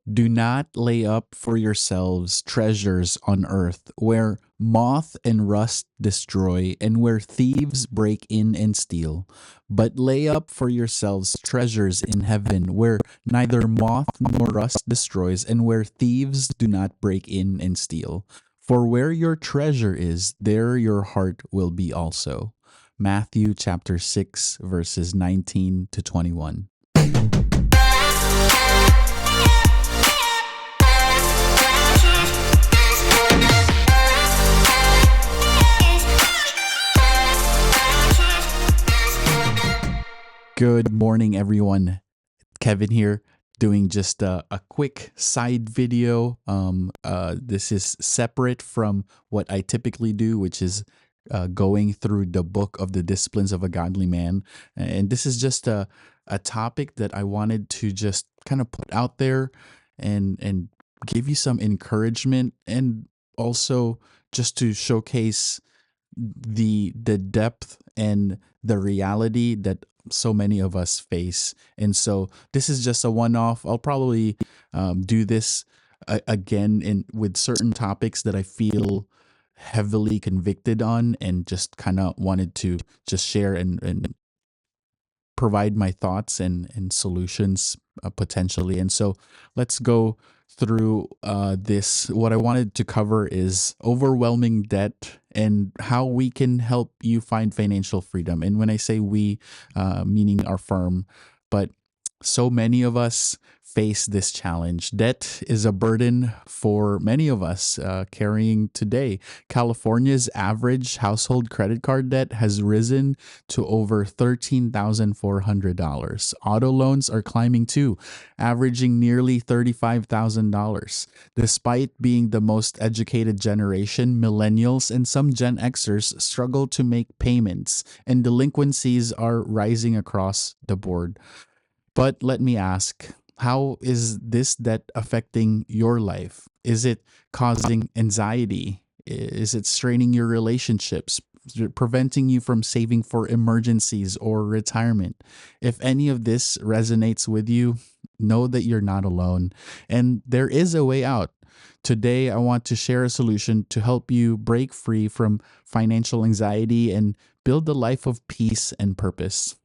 Do not lay up for yourselves treasures on earth, where moth and rust destroy, and where thieves break in and steal. But lay up for yourselves treasures in heaven, where neither moth nor rust destroys, and where thieves do not break in and steal. For where your treasure is, there your heart will be also. Matthew chapter 6, verses 19 to 21. Good morning, everyone. Kevin here, doing just a quick side video. This is separate from what I typically do, which is going through the book of the disciplines of a godly man. And this is just a topic that I wanted to just kind of put out there and give you some encouragement, and also just to showcase the depth and the reality that so many of us face. And so this is just a one-off. I'll probably do this again in with certain topics that I feel heavily convicted on, and just kind of wanted to just share and provide my thoughts and solutions potentially. And so let's go through this. What I wanted to cover is overwhelming debt and how we can help you find financial freedom. And when I say we, meaning our firm, but so many of us face this challenge. Debt is a burden for many of us carrying today. California's average household credit card debt has risen to over $13,400. Auto loans are climbing too, averaging nearly $35,000. Despite being the most educated generation, millennials and some Gen Xers struggle to make payments, and delinquencies are rising across the board. But let me ask, how is this debt affecting your life? Is it causing anxiety? Is it straining your relationships, preventing you from saving for emergencies or retirement? If any of this resonates with you, know that you're not alone, and there is a way out. Today, I want to share a solution to help you break free from financial anxiety and build a life of peace and purpose.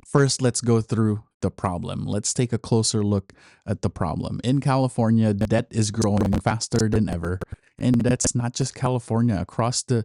First, let's go through the problem. Let's take a closer look at the problem. In California, debt is growing faster than ever. And that's not just California. Across the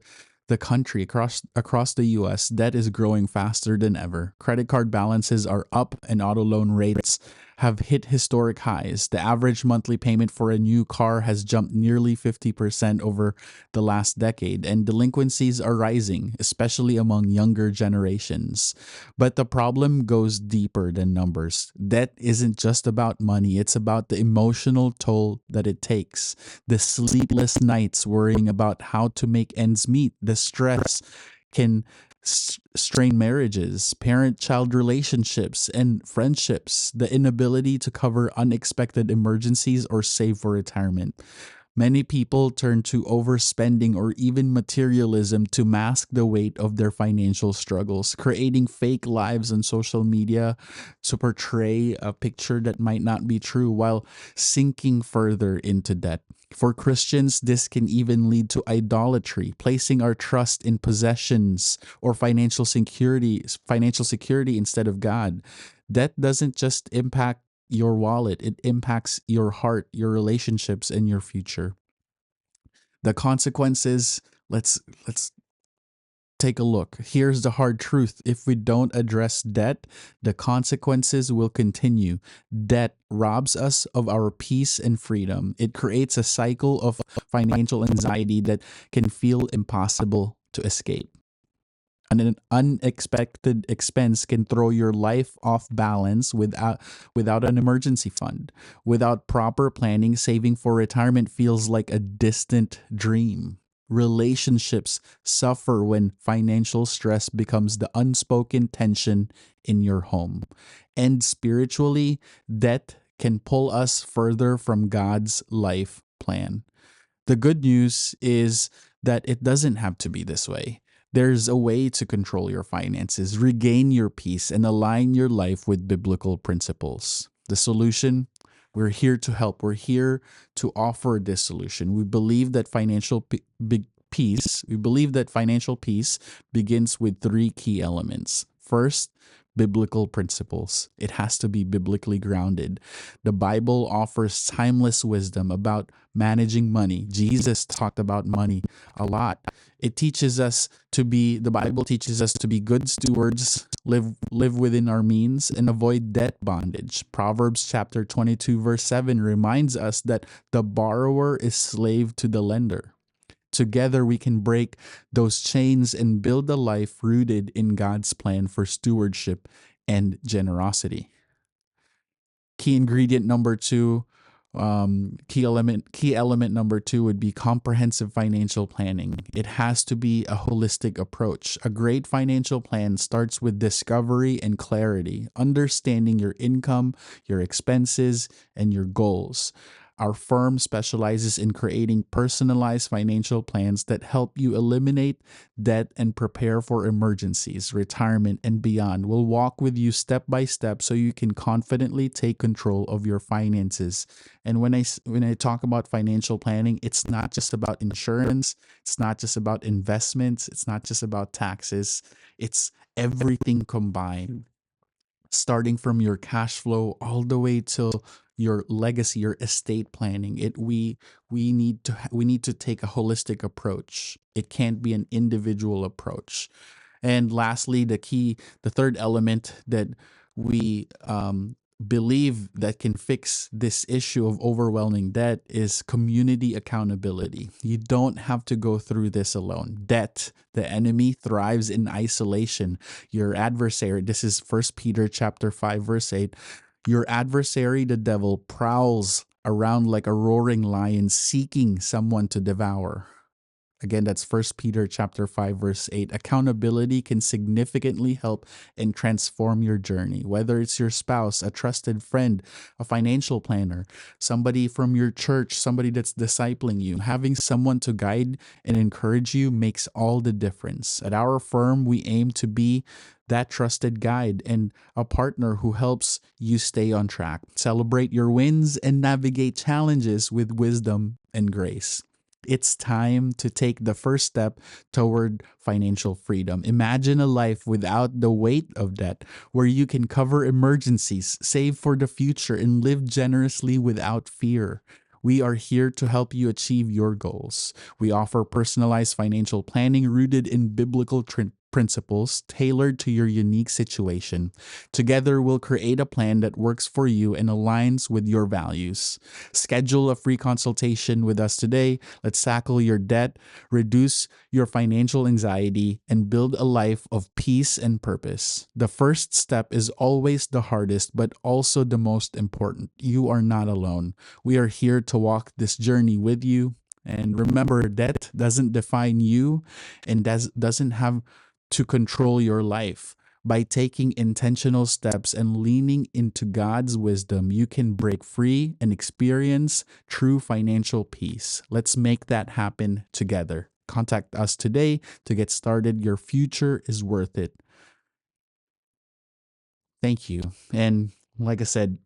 country, across the US, debt is growing faster than ever. Credit card balances are up and auto loan rates have hit historic highs. The average monthly payment for a new car has jumped nearly 50% over the last decade, and delinquencies are rising, especially among younger generations. But the problem goes deeper than numbers. Debt isn't just about money, it's about the emotional toll that it takes. The sleepless nights worrying about how to make ends meet, the stress can strain marriages, parent-child relationships, and friendships, the inability to cover unexpected emergencies or save for retirement. Many people turn to overspending or even materialism to mask the weight of their financial struggles, creating fake lives on social media to portray a picture that might not be true, while sinking further into debt. For Christians, this can even lead to idolatry, placing our trust in possessions or financial security instead of God. Debt doesn't just impact your wallet, it impacts your heart, your relationships, and your future. The consequences, let's take a look. Here's the hard truth. If we don't address debt, the consequences will continue. Debt robs us of our peace and freedom. It creates a cycle of financial anxiety that can feel impossible to escape. An unexpected expense can throw your life off balance without an emergency fund. Without proper planning, saving for retirement feels like a distant dream. Relationships suffer when financial stress becomes the unspoken tension in your home. And spiritually, debt can pull us further from God's life plan. The good news is that it doesn't have to be this way. There's a way to control your finances, regain your peace, and align your life with biblical principles. The solution? We're here to help. We're here to offer this solution. We believe that financial peace begins with three key elements. First, biblical principles. It has to be biblically grounded. The Bible offers timeless wisdom about managing money. Jesus talked about money a lot. The Bible teaches us to be good stewards, live within our means, and avoid debt bondage. Proverbs chapter 22 verse 7 reminds us that the borrower is slave to the lender. Together we can break those chains and build a life rooted in God's plan for stewardship and generosity. Key ingredient number two, key element number two would be comprehensive financial planning. It has to be a holistic approach. A great financial plan starts with discovery and clarity, understanding your income, your expenses, and your goals. Our firm specializes in creating personalized financial plans that help you eliminate debt and prepare for emergencies, retirement, and beyond. We'll walk with you step by step so you can confidently take control of your finances. And when I talk about financial planning, it's not just about insurance, it's not just about investments, it's not just about taxes, it's everything combined, starting from your cash flow all the way till your legacy, your estate planning. We need to take a holistic approach. It can't be an individual approach. And lastly, the third element that we believe that can fix this issue of overwhelming debt is community accountability. You don't have to go through this alone. Debt, the enemy, thrives in isolation. Your adversary, this is 1 Peter chapter 5 verse 8. Your adversary, the devil, prowls around like a roaring lion seeking someone to devour. Again, that's 1 Peter chapter 5 verse 8. Accountability can significantly help and transform your journey. Whether it's your spouse, a trusted friend, a financial planner, somebody from your church, somebody that's discipling you, having someone to guide and encourage you makes all the difference. At our firm, we aim to be that trusted guide and a partner who helps you stay on track. Celebrate your wins and navigate challenges with wisdom and grace. It's time to take the first step toward financial freedom. Imagine a life without the weight of debt, where you can cover emergencies, save for the future, and live generously without fear. We are here to help you achieve your goals. We offer personalized financial planning rooted in biblical principles tailored to your unique situation. Together, we'll create a plan that works for you and aligns with your values. Schedule a free consultation with us today. Let's tackle your debt, reduce your financial anxiety, and build a life of peace and purpose. The first step is always the hardest, but also the most important. You are not alone. We are here to walk this journey with you. And remember, debt doesn't define you and doesn't have to control your life. By taking intentional steps and leaning into God's wisdom, you can break free and experience true financial peace. Let's make that happen together. Contact us today to get started. Your future is worth it. Thank you. And like I said,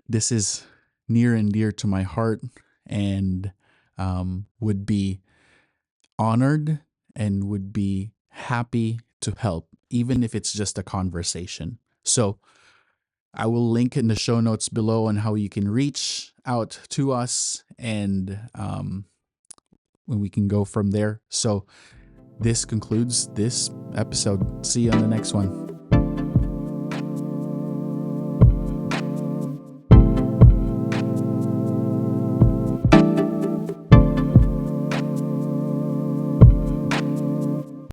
this is near and dear to my heart, and would be honored and would be happy to help, even if it's just a conversation. So I will link in the show notes below on how you can reach out to us, and we can go from there. So this concludes this episode. See you on the next one.